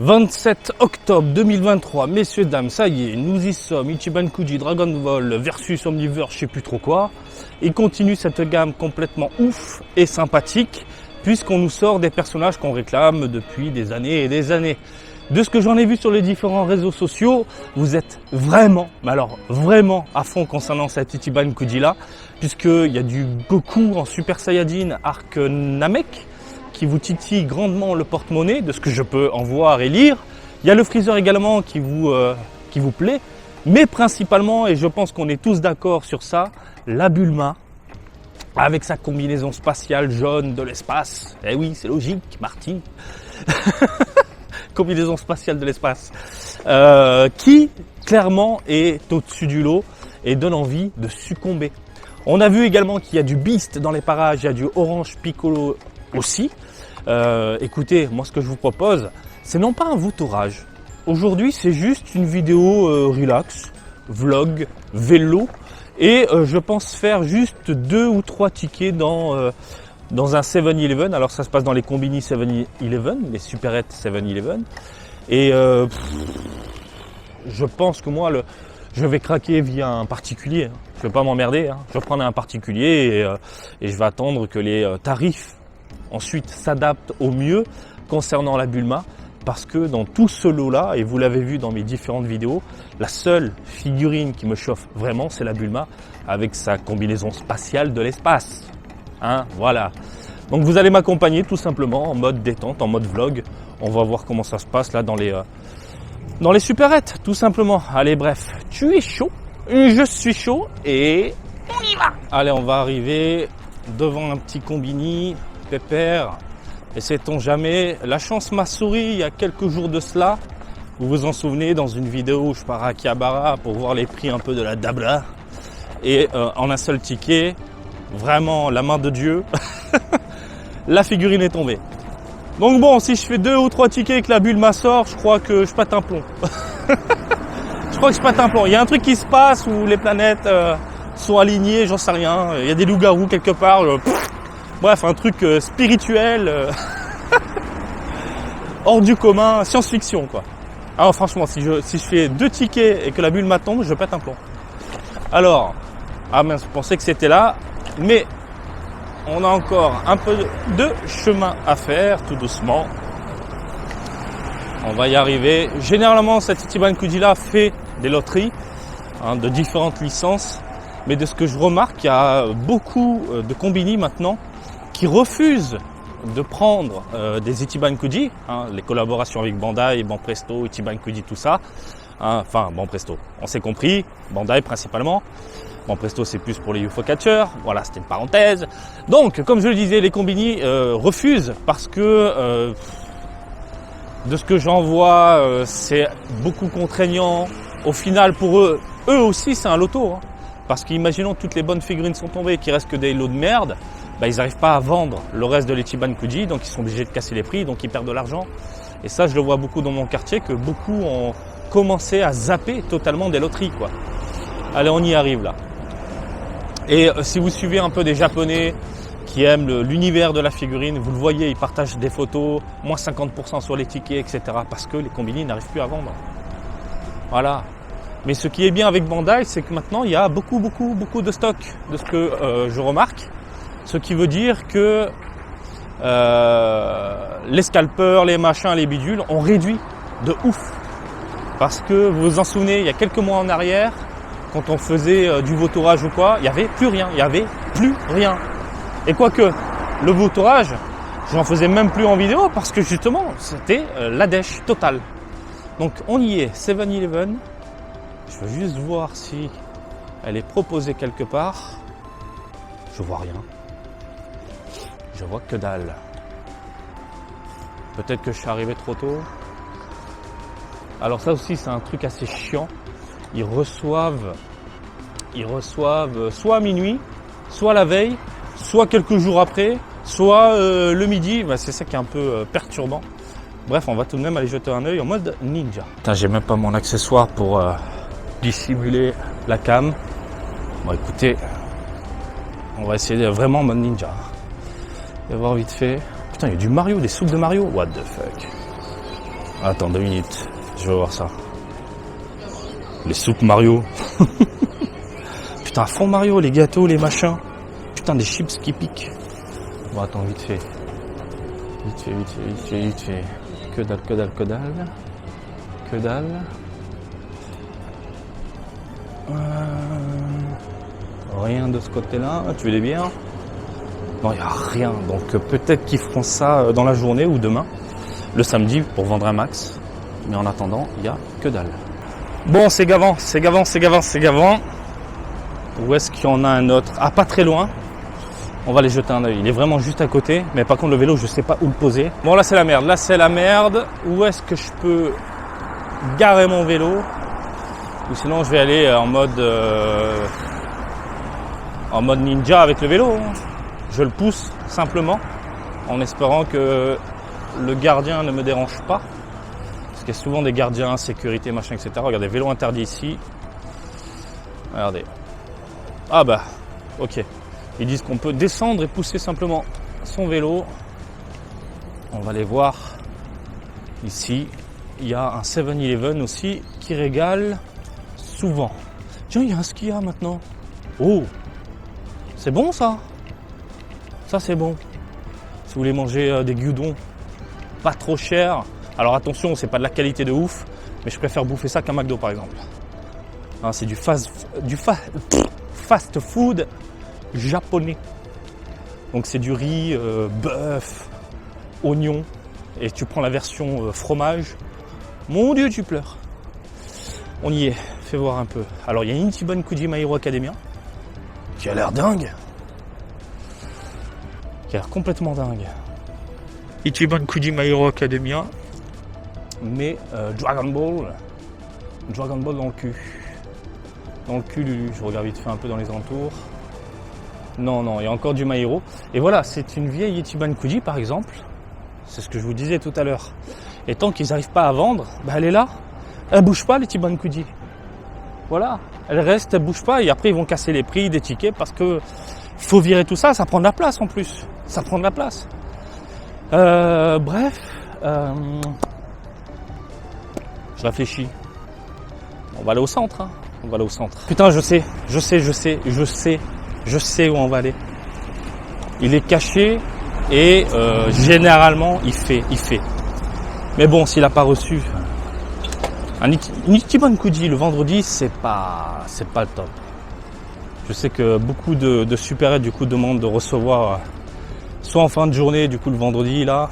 27 octobre 2023, messieurs, dames, ça y est, nous y sommes, Ichiban Kuji, Dragon Ball versus Omniverse, je sais plus trop quoi. Il continue cette gamme complètement ouf et sympathique, puisqu'on nous sort des personnages qu'on réclame depuis des années et des années. De ce que j'en ai vu sur les différents réseaux sociaux, vous êtes vraiment, mais alors vraiment à fond concernant cet Ichiban Kuji là, puisqu'il y a du Goku en Super Saiyajin Arc Namek, qui vous titille grandement le porte-monnaie, de ce que je peux en voir et lire. Il y a le Freezer également qui vous plaît, mais principalement, et je pense qu'on est tous d'accord sur ça, la Bulma, avec sa combinaison spatiale jaune de l'espace. Eh oui, c'est logique, Marty. Combinaison spatiale de l'espace. Qui, clairement, est au-dessus du lot et donne envie de succomber. On a vu également qu'il y a du Beast dans les parages, il y a du Orange Piccolo aussi. Écoutez, moi ce que je vous propose, c'est non pas un voutourage. Aujourd'hui, c'est juste une vidéo relax, vlog, vélo, et je pense faire juste 2 ou 3 tickets dans un 7-Eleven. Alors ça se passe dans les combini 7-Eleven, les supérettes 7-Eleven. Et je pense que moi, je vais craquer via un particulier. Je vais pas m'emmerder. Je vais prendre un particulier et je vais attendre que les tarifs ensuite s'adaptent au mieux concernant la Bulma. Parce que dans tout ce lot-là, et vous l'avez vu dans mes différentes vidéos, la seule figurine qui me chauffe vraiment, c'est la Bulma avec sa combinaison spatiale de l'espace. Voilà. Donc vous allez m'accompagner tout simplement en mode détente, en mode vlog. On va voir comment ça se passe là dans les supérettes, tout simplement. Allez, bref, tu es chaud, je suis chaud et on y va. Allez, on va arriver devant un petit combini, pépère. Et sait-on jamais, la chance m'a souri il y a quelques jours de cela. Vous vous en souvenez, dans une vidéo où je pars à Akihabara pour voir les prix un peu de la Dabla. Et en un seul ticket, vraiment la main de Dieu, la figurine est tombée. Donc bon, si je fais 2 ou 3 tickets et que la Bulma sort, je crois que je pète un plomb. Il y a un truc qui se passe où les planètes sont alignées, j'en sais rien. Il y a des loups-garous quelque part. Bref, un truc spirituel, hors du commun, science-fiction quoi. Alors franchement, si je fais 2 tickets et que la Bulma tombe, je pète un plomb. Alors, mince, je pensais que c'était là, mais on a encore un peu de chemin à faire, tout doucement. On va y arriver. Généralement, cet Ichiban Kuji là fait des loteries de différentes licences, mais de ce que je remarque, il y a beaucoup de combini maintenant qui refusent de prendre des Ichiban Kuji, les collaborations avec Bandai, Banpresto, Ichiban Kuji, tout ça. Enfin, Banpresto, on s'est compris, Bandai principalement. Banpresto, c'est plus pour les UFO catchers. Voilà, c'était une parenthèse. Donc, comme je le disais, les combini refusent parce que de ce que j'en vois, c'est beaucoup contraignant. Au final, pour eux aussi, c'est un loto. Parce qu'imaginons toutes les bonnes figurines sont tombées et qu'il reste que des lots de merde. Ils n'arrivent pas à vendre le reste de l'Ichiban Kuji, donc ils sont obligés de casser les prix, donc ils perdent de l'argent. Et ça, je le vois beaucoup dans mon quartier, que beaucoup ont commencé à zapper totalement des loteries, quoi. Allez, on y arrive là. Et si vous suivez un peu des Japonais qui aiment l'univers de la figurine, vous le voyez, ils partagent des photos, moins 50% sur les tickets, etc. Parce que les combini n'arrivent plus à vendre. Voilà. Mais ce qui est bien avec Bandai, c'est que maintenant, il y a beaucoup de stock, de ce que je remarque. Ce qui veut dire que les scalpers, les machins, les bidules ont réduit de ouf. Parce que vous vous en souvenez, il y a quelques mois en arrière, quand on faisait du vautourage ou quoi, il n'y avait plus rien. Et quoique, le vautourage, j'en faisais même plus en vidéo parce que justement, c'était la dèche totale. Donc on y est, 7-Eleven. Je veux juste voir si elle est proposée quelque part. Je vois rien. Je vois que dalle. Peut-être que je suis arrivé trop tôt. Alors ça aussi, c'est un truc assez chiant. Ils reçoivent soit à minuit, soit la veille, soit quelques jours après, soit le midi. C'est ça qui est un peu perturbant. Bref, on va tout de même aller jeter un œil en mode ninja. Putain, j'ai même pas mon accessoire pour dissimuler la cam. Bon, écoutez, on va essayer vraiment en mode ninja. On va voir vite fait. Putain, il y a du Mario, des soupes de Mario. What the fuck. Attends 2 minutes, je vais voir ça. Les soupes Mario. Putain, à fond Mario, les gâteaux, les machins. Putain, des chips qui piquent. Bon, attends, vite fait. Vite fait. Que dalle. Rien de ce côté-là. Tu veux des bières? Non, il n'y a rien. Donc peut-être qu'ils feront ça dans la journée ou demain. Le samedi pour vendre un max. Mais en attendant, il n'y a que dalle. Bon, c'est gavant. Où est-ce qu'il y en a un autre? Ah, pas très loin. On va aller jeter un œil. Il est vraiment juste à côté. Mais par contre, le vélo, je ne sais pas où le poser. Bon, là, c'est la merde. Où est-ce que je peux garer mon vélo? Ou sinon, je vais aller en mode ninja avec le vélo. Je le pousse simplement en espérant que le gardien ne me dérange pas. Parce qu'il y a souvent des gardiens, sécurité, machin, etc. Regardez, vélo interdit ici. Regardez. Ah bah, ok. Ils disent qu'on peut descendre et pousser simplement son vélo. On va aller voir. Ici, il y a un 7-Eleven aussi qui régale souvent. Tiens, il y a un Skia maintenant. Oh, c'est bon ça. Ça c'est bon. Si vous voulez manger des gyudons pas trop chers. Alors attention, c'est pas de la qualité de ouf, mais je préfère bouffer ça qu'un McDo par exemple. Hein, c'est du fast food japonais. Donc c'est du riz, bœuf, oignon, et tu prends la version fromage. Mon Dieu, tu pleures. On y est, fais voir un peu. Alors il y a Ichiban Kuji My Hero Academia qui a l'air dingue. Qui a l'air complètement dingue. Ichiban Kuji My Hero Academia, mais Dragon Ball dans le cul. Dans le cul, Lulu. Je regarde vite fait un peu dans les alentours. Non, il y a encore du My Hero. Et voilà, c'est une vieille Ichiban Kuji par exemple. C'est ce que je vous disais tout à l'heure. Et tant qu'ils n'arrivent pas à vendre, bah elle est là. Elle bouge pas, l'Ichiban Kuji. Voilà, elle reste, elle bouge pas. Et après, ils vont casser les prix des tickets parce que faut virer tout ça. Ça prend de la place en plus. Ça prend de la place. Bref. Je réfléchis. On va aller au centre. Hein. On va aller au centre. Putain, je sais où on va aller. Il est caché et généralement il fait. Mais bon, s'il n'a pas reçu un Ichiban Kuji le vendredi, c'est pas le top. Je sais que beaucoup de supérettes du coup demandent de recevoir soit en fin de journée, du coup le vendredi là,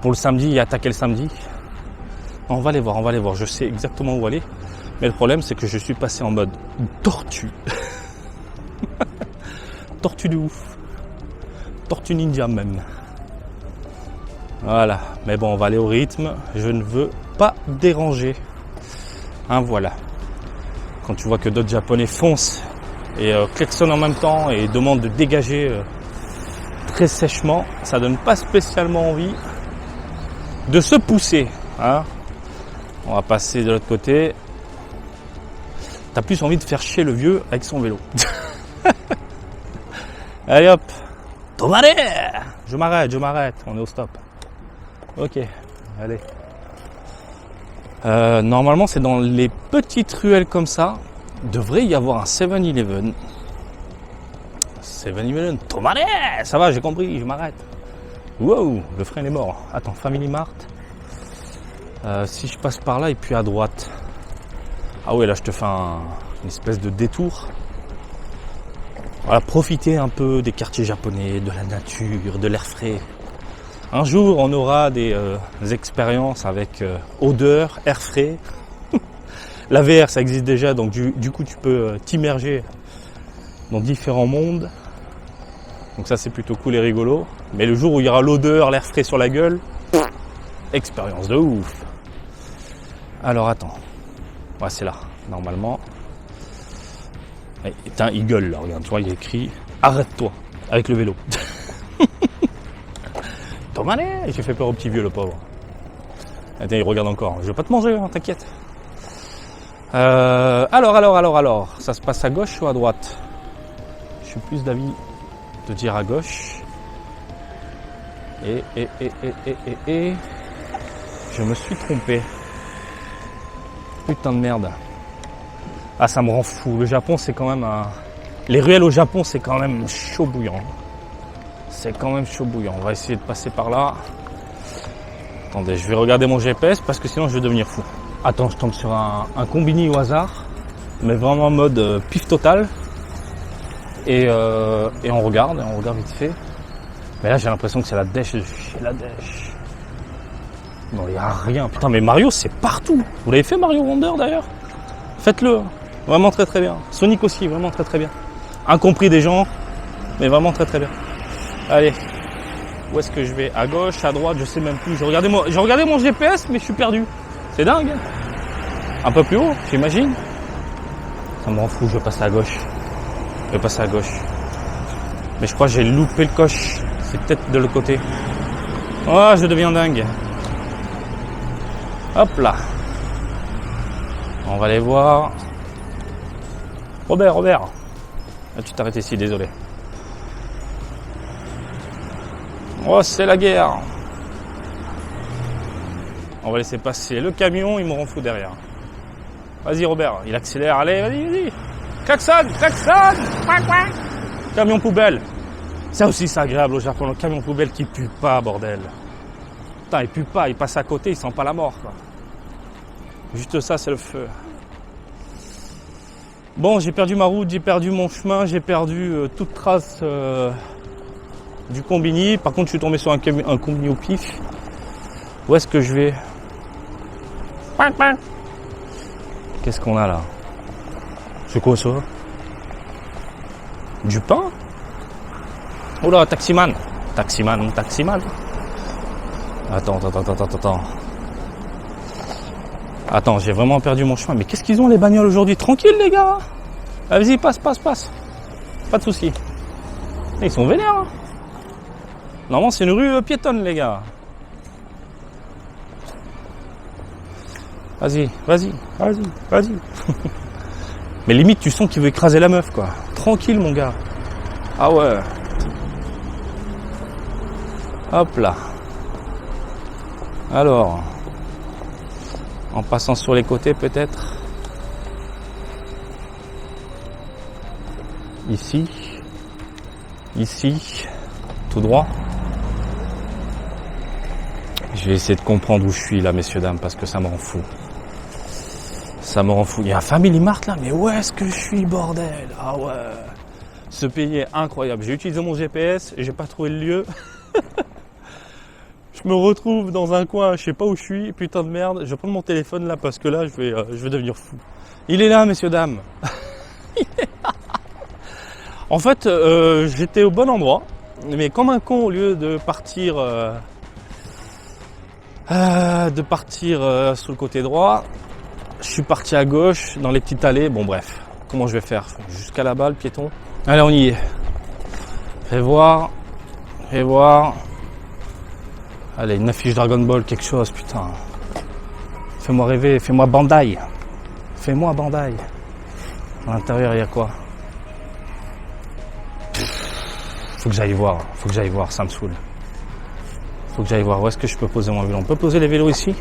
pour le samedi et attaquer le samedi. On va les voir. Je sais exactement où aller. Mais le problème, c'est que je suis passé en mode tortue. Tortue de ouf. Tortue ninja même. Voilà. Mais bon, on va aller au rythme. Je ne veux pas déranger. Hein, voilà. Quand tu vois que d'autres Japonais foncent et klaxonnent en même temps et demandent de dégager très sèchement, ça donne pas spécialement envie de se pousser. Hein. On va passer de l'autre côté. T'as plus envie de faire chier le vieux avec son vélo. Allez hop. Tomare. Je m'arrête. On est au stop. Ok. Allez. Normalement, c'est dans les petites ruelles comme ça. Devrait y avoir un 7-Eleven. 7-Eleven. Tomare. Ça va, j'ai compris. Je m'arrête. Wow. Le frein est mort. Attends, Family Mart. Si je passe par là et puis à droite. Ah ouais, là je te fais une espèce de détour. Voilà, profiter un peu des quartiers japonais, de la nature, de l'air frais. Un jour, on aura des expériences avec odeur, air frais. La VR, ça existe déjà, donc du coup, tu peux t'immerger dans différents mondes. Donc ça, c'est plutôt cool et rigolo. Mais le jour où il y aura l'odeur, l'air frais sur la gueule, expérience de ouf. Alors attends. Ouais, c'est là, normalement. Et il gueule là, regarde, tu vois, il est écrit « Arrête-toi » avec le vélo. Tomane, j'ai fait peur au petit vieux, le pauvre. Attends, il regarde encore. Je vais pas te manger, hein, t'inquiète. Alors, ça se passe à gauche ou à droite? Je suis plus d'avis de dire à gauche. Et. Je me suis trompé. Putain de merde. Ah, ça me rend fou. Le Japon, c'est quand même un... Les ruelles au Japon, c'est quand même chaud bouillant. C'est quand même chaud bouillant. On va essayer de passer par là. Attendez, je vais regarder mon GPS parce que sinon je vais devenir fou. Attends, je tombe sur un combini au hasard. Mais vraiment en mode pif total. Et on regarde vite fait. Mais là, j'ai l'impression que c'est la dèche de chez la dèche. Non, il n'y a rien. Putain, mais Mario, c'est partout. Vous l'avez fait, Mario Wonder, d'ailleurs? Faites-le. Vraiment très très bien. Sonic aussi, vraiment très très bien. Incompris des gens, mais vraiment très très bien. Allez. Où est-ce que je vais? À gauche, à droite, je sais même plus. J'ai regardé mon GPS, mais je suis perdu. C'est dingue. Un peu plus haut, j'imagine. Ça me rend fou, je vais passer à gauche. Je vais passer à gauche. Mais je crois que j'ai loupé le coche. C'est peut-être de l'autre côté. Oh, je deviens dingue. Hop là. On va aller voir. Robert. Ah, tu t'arrêtes ici, désolé. Oh, c'est la guerre. On va laisser passer le camion, il me rend fou derrière. Vas-y Robert, il accélère, allez, vas-y. Klaxon. Camion poubelle. Ça aussi c'est agréable au Japon, le camion poubelle qui pue pas, bordel. Putain, il pue pas, il passe à côté, il sent pas la mort, quoi. Juste ça, c'est le feu. Bon, j'ai perdu ma route, j'ai perdu mon chemin, j'ai perdu toute trace du combini. Par contre, je suis tombé sur un combini au pif. Où est-ce que je vais? Qu'est-ce qu'on a là? C'est quoi ça? Du pain? Oh là, taximan. Taximan. Attends. Attends, j'ai vraiment perdu mon chemin. Mais qu'est-ce qu'ils ont les bagnoles aujourd'hui? Tranquille les gars. Ah, vas-y, passe. Pas de soucis. Ils sont vénères. Hein. Normalement, c'est une rue piétonne les gars. Vas-y. Mais limite, tu sens qu'il veut écraser la meuf, quoi. Tranquille, mon gars. Ah ouais. Hop là. Alors, en passant sur les côtés, peut-être. Ici, tout droit. Je vais essayer de comprendre où je suis, là, messieurs, dames, parce que ça me rend fou. Il y a un Family Mart là, mais où est-ce que je suis, bordel? Ah ouais. Ce pays est incroyable. J'ai utilisé mon GPS et j'ai pas trouvé le lieu. Je me retrouve dans un coin, je sais pas où je suis. Putain de merde. Je vais prendre mon téléphone là parce que là, je vais devenir fou. Il est là, messieurs, dames. Il est là. En fait, j'étais au bon endroit, mais comme un con, au lieu de partir, sur le côté droit, je suis parti à gauche, dans les petites allées. Bon bref, comment je vais faire? Jusqu'à là-bas, le piéton. Allez, on y est. Fais voir. Allez, une affiche Dragon Ball, quelque chose, putain. Fais-moi rêver, fais-moi Bandai. À l'intérieur, il y a quoi? Faut que j'aille voir, ça me saoule. Faut que j'aille voir où est-ce que je peux poser mon vélo. On peut poser les vélos ici?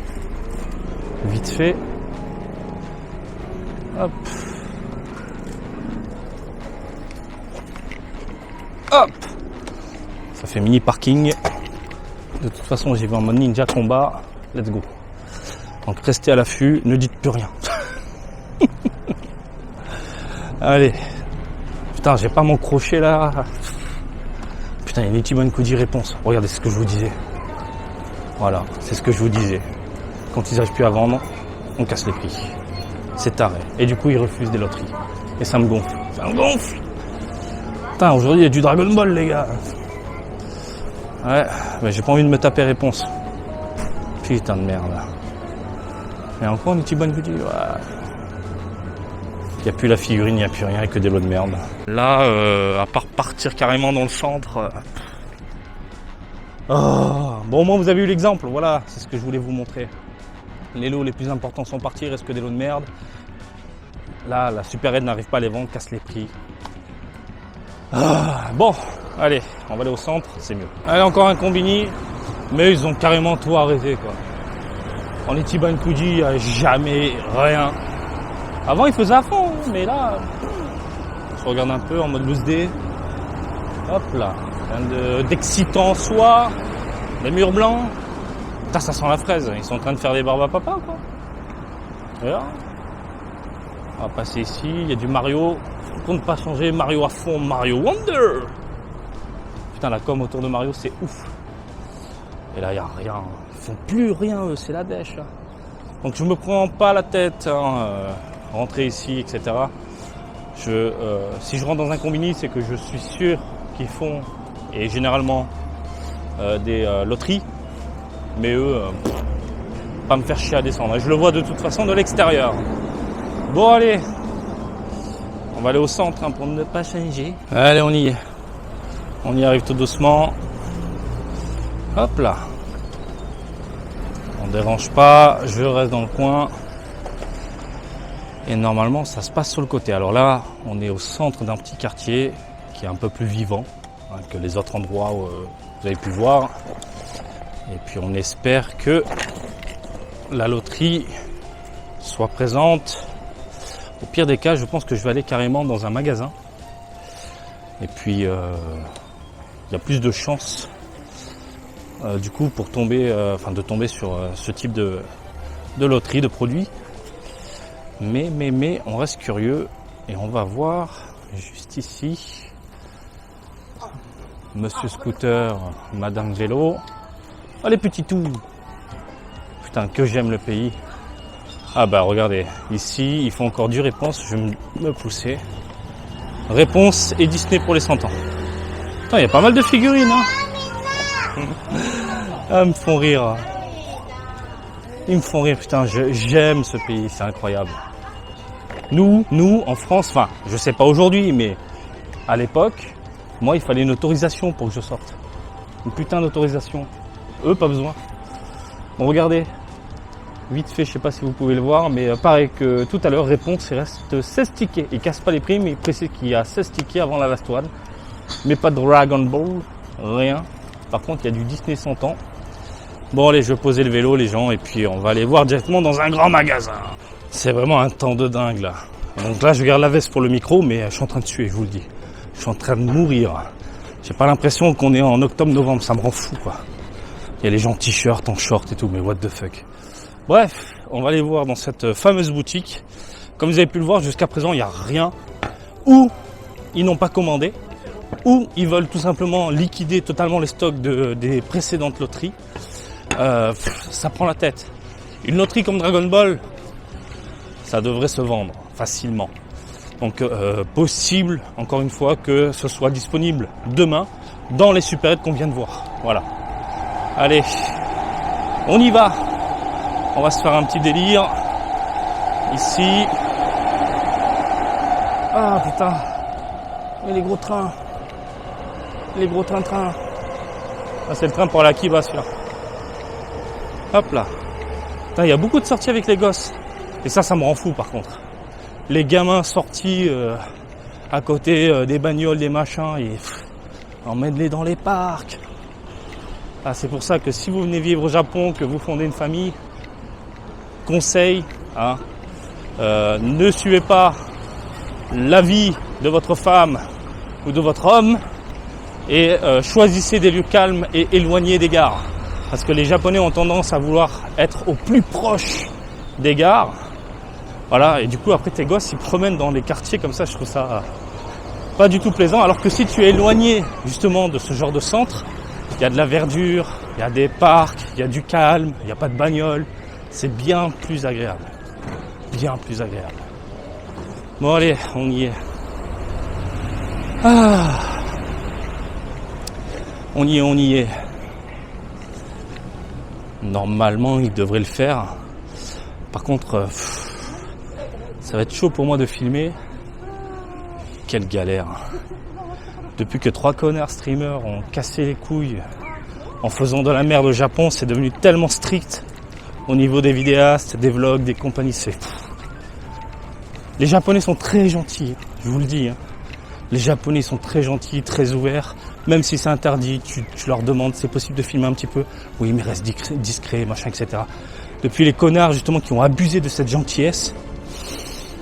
Vite fait. Hop. Ça fait mini parking. De toute façon, j'y vais en mode ninja combat. Let's go. Donc restez à l'affût, ne dites plus rien. Allez. Putain, j'ai pas mon crochet là. Putain, il y a une Ichiban Kuji réponse. Regardez ce que je vous disais. Voilà, c'est ce que je vous disais. Quand ils n'arrivent plus à vendre, on casse les prix. C'est taré. Et du coup, ils refusent des loteries. Et ça me gonfle. Putain, aujourd'hui, il y a du Dragon Ball, les gars. Ouais, mais j'ai pas envie de me taper réponse. Putain de merde. Et encore un Ichiban Kuji. Ouais. Il n'y a plus la figurine, il n'y a plus rien, il n'y a que des lots de merde. Là, à part partir carrément dans le centre... Bon, au moins vous avez eu l'exemple, voilà, c'est ce que je voulais vous montrer. Les lots les plus importants sont partis, il reste que des lots de merde. Là, la Super Red n'arrive pas à les vendre, casse les prix. Bon, allez, on va aller au centre, c'est mieux. Allez, encore un combini, mais ils ont carrément tout arrêté, quoi. En Ichiban-Kuji, il n'y a jamais rien. Avant, il faisait à fond, mais là, je regarde un peu en mode loose day. Hop là, rien d'excitant en soi. Les murs blancs. Putain, ça sent la fraise. Ils sont en train de faire des barbes à papa, quoi. Et là, on va passer ici. Il y a du Mario. Pour ne pas changer, Mario à fond, Mario Wonder. Putain, la com autour de Mario, c'est ouf. Et là, il n'y a rien. Ils font plus rien, eux. C'est la dèche, là. Donc, je me prends pas la tête. Rentrer ici, etc. Si je rentre dans un combini, c'est que je suis sûr qu'ils font, et généralement, des loteries. Mais eux, pas me faire chier à descendre. Et je le vois de toute façon de l'extérieur. Bon, allez. On va aller au centre pour ne pas changer. Allez, on y est. On y arrive tout doucement. Hop là. On dérange pas. Je reste dans le coin. Et normalement, ça se passe sur le côté. Alors là, on est au centre d'un petit quartier qui est un peu plus vivant que les autres endroits où vous avez pu voir. Et puis on espère que la loterie soit présente. Au pire des cas, je pense que je vais aller carrément dans un magasin. Et puis, il y a plus de chances, du coup, pour tomber, de tomber sur ce type de loterie, de produits. Mais, on reste curieux et on va voir juste ici. Monsieur Scooter, Madame Vélo. Oh, les petits tout. Putain, que j'aime le pays. Ah bah regardez, ici, il faut encore du réponse, je vais me pousser. Réponse et Disney pour les 100 ans. Putain, il y a pas mal de figurines, hein. Ah, ils me font rire. Ils me font rire, putain, j'aime ce pays, c'est incroyable. Nous, en France, enfin, je sais pas aujourd'hui, mais à l'époque, moi, il fallait une autorisation pour que je sorte. Une putain d'autorisation. Eux, pas besoin. Bon, regardez. Vite fait, je sais pas si vous pouvez le voir, mais pareil que tout à l'heure, réponse, il reste 16 tickets. Il casse pas les prix, mais il précise qu'il y a 16 tickets avant la last one. Mais pas de Dragon Ball, rien. Par contre, il y a du Disney 100 ans. Bon, allez, je vais poser le vélo, les gens, et puis on va aller voir directement dans un grand magasin. C'est vraiment un temps de dingue, là. Donc là, je garde la veste pour le micro, mais je suis en train de suer, je vous le dis. Je suis en train de mourir. J'ai pas l'impression qu'on est en octobre-novembre, ça me rend fou, quoi. Il y a les gens en t-shirt, en short et tout, mais what the fuck. Bref, on va aller voir dans cette fameuse boutique. Comme vous avez pu le voir, jusqu'à présent, il n'y a rien. Ou ils n'ont pas commandé, ou ils veulent tout simplement liquider totalement les stocks des précédentes loteries. Ça prend la tête. Une loterie comme Dragon Ball, ça devrait se vendre facilement. Donc possible, encore une fois, que ce soit disponible demain dans les supérettes qu'on vient de voir. Voilà. Allez, on y va. On va se faire un petit délire. Ici. Ah putain. Et les gros trains. Les gros trains. Ah, c'est le train pour la Kiba, celui-là. Hop là. Putain, il y a beaucoup de sorties avec les gosses. Et ça me rend fou par contre. Les gamins sortis à côté des bagnoles, des machins. Et emmène-les dans les parcs. Ah, c'est pour ça que si vous venez vivre au Japon, que vous fondez une famille, conseil, ne suivez pas l'avis de votre femme ou de votre homme et choisissez des lieux calmes et éloignés des gares. Parce que les Japonais ont tendance à vouloir être au plus proche des gares. Voilà, et du coup après tes gosses ils promènent dans les quartiers comme ça, je trouve ça pas du tout plaisant. Alors que si tu es éloigné justement de ce genre de centre, il y a de la verdure, il y a des parcs, il y a du calme, il n'y a pas de bagnole. C'est bien plus agréable. Bien plus agréable. Bon allez, on y est. Ah. On y est. Normalement, il devrait le faire. Par contre, ça va être chaud pour moi de filmer. Quelle galère. Depuis que 3 connards streamers ont cassé les couilles en faisant de la merde au Japon, c'est devenu tellement strict au niveau des vidéastes, des vlogs, des compagnies. Les Japonais sont très gentils, je vous le dis. Les Japonais sont très gentils, très ouverts. Même si c'est interdit, tu leur demandes, c'est possible de filmer un petit peu. Oui, mais reste discret, machin, etc. Depuis les connards justement qui ont abusé de cette gentillesse.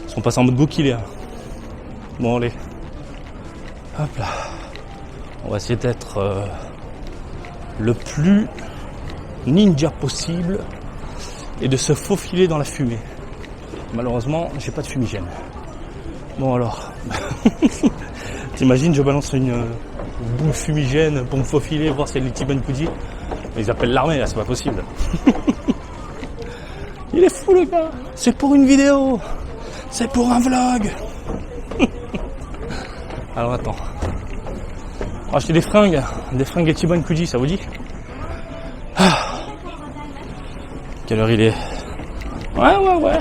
Ils sont passés en mode bouclier. Bon allez. Hop là. On va essayer d'être le plus ninja possible et de se faufiler dans la fumée. Malheureusement, j'ai pas de fumigène. Bon alors. T'imagines, je balance une boule fumigène pour me faufiler, voir si elle est Ichiban Kuji. Mais ils appellent l'armée là, c'est pas possible. Il est fou le gars. C'est pour une vidéo. C'est pour un vlog. Alors attends. On va acheter des fringues Ichiban Kuji, ça vous dit? Quelle heure il est? Ouais.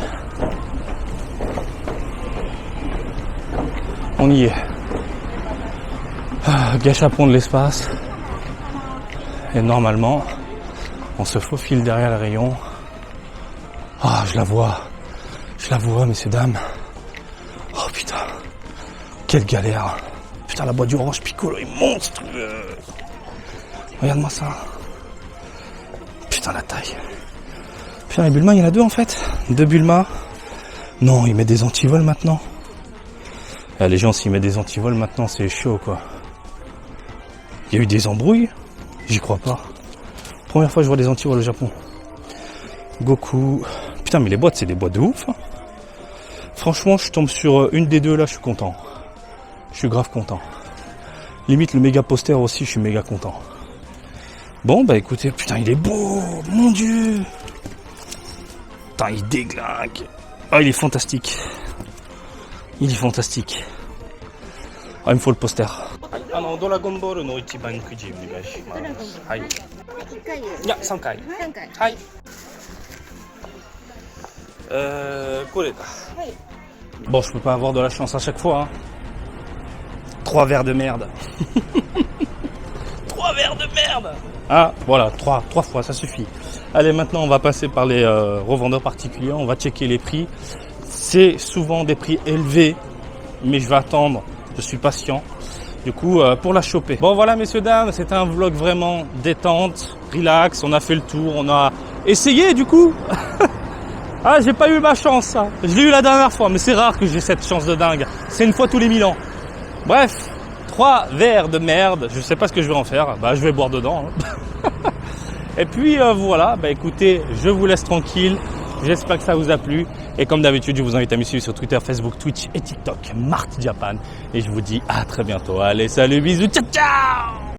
On y est. Gâchapon de l'espace. Et normalement, on se faufile derrière le rayon. Je la vois, messieurs, dames. Oh putain, quelle galère. Putain, la boîte d'orange Piccolo est monstrueuse. Regarde-moi ça. Putain, la taille. Putain, les Bulma, il y en a deux en fait. 2 Bulma. Non, il met des antivols maintenant. Les gens, s'ils mettent des antivols maintenant, c'est chaud quoi. Il y a eu des embrouilles. J'y crois pas. Première fois que je vois des antivols au Japon. Goku. Putain, mais les boîtes, c'est des boîtes de ouf. Hein. Franchement, je tombe sur une des deux là, je suis content. Je suis grave content. Limite, le méga poster aussi, je suis méga content. Bon, bah écoutez, putain, il est beau. Mon Dieu. Putain, il déglingue. Il est fantastique. Il est fantastique. Il me faut le poster. Dragon Ball no Ichiban Kuji, Hai. Ya, 3 回. Hai. これだ. Bon, je peux pas avoir de la chance à chaque fois. Hein. 3 verres de merde. 3 verres de merde. Voilà, 3 fois, ça suffit. Allez, maintenant, on va passer par les revendeurs particuliers. On va checker les prix. C'est souvent des prix élevés, mais je vais attendre. Je suis patient. Du coup, pour la choper. Bon, voilà, messieurs, dames, c'était un vlog vraiment détente, relax. On a fait le tour, on a essayé, du coup. J'ai pas eu ma chance, ça. Je l'ai eu la dernière fois, mais c'est rare que j'ai cette chance de dingue. C'est une fois tous les 1000 ans. Bref, 3 verres de merde. Je sais pas ce que je vais en faire. Je vais boire dedans. Hein. Et puis, voilà. Écoutez, je vous laisse tranquille. J'espère que ça vous a plu. Et comme d'habitude, je vous invite à me suivre sur Twitter, Facebook, Twitch et TikTok, Mart Japan. Et je vous dis à très bientôt. Allez, salut, bisous, ciao, ciao!